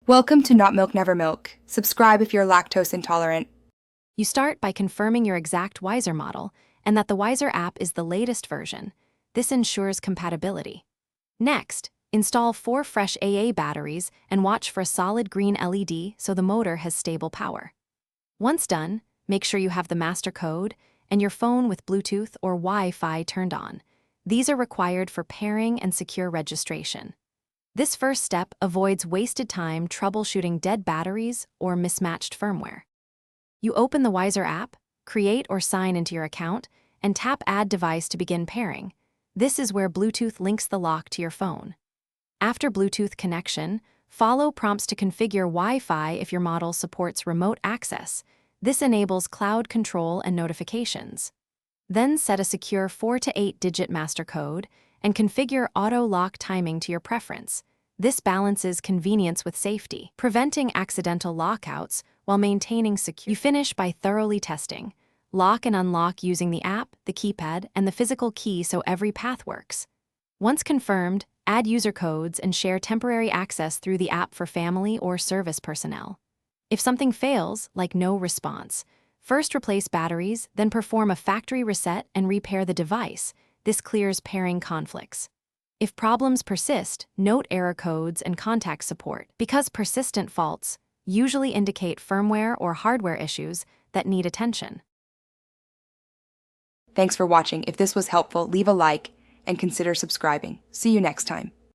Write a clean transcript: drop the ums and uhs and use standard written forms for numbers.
Welcome to Not Milk Never Milk. Subscribe if you're lactose intolerant. You start by confirming your exact Weiser model and that the Weiser app is the latest version. This ensures compatibility. Next, install 4 fresh AA batteries and watch for a solid green LED so the motor has stable power. Once done, make sure you have the master code and your phone with Bluetooth or Wi-Fi turned on. These are required for pairing and secure registration. This first step avoids wasted time troubleshooting dead batteries or mismatched firmware. You open the Weiser app, create or sign into your account, and tap Add Device to begin pairing. This is where Bluetooth links the lock to your phone. After Bluetooth connection, follow prompts to configure Wi-Fi if your model supports remote access. This enables cloud control and notifications. Then set a secure 4 to 8-digit master code and configure auto lock timing to your preference. This balances convenience with safety, preventing accidental lockouts while maintaining security. You finish by thoroughly testing. Lock and unlock using the app, the keypad, and the physical key so every path works. Once confirmed, add user codes and share temporary access through the app for family or service personnel. If something fails, like no response, first replace batteries, then perform a factory reset and repair the device. This clears pairing conflicts. If problems persist, note error codes and contact support, because persistent faults usually indicate firmware or hardware issues that need attention. Thanks for watching. If this was helpful, leave a like and consider subscribing. See you next time.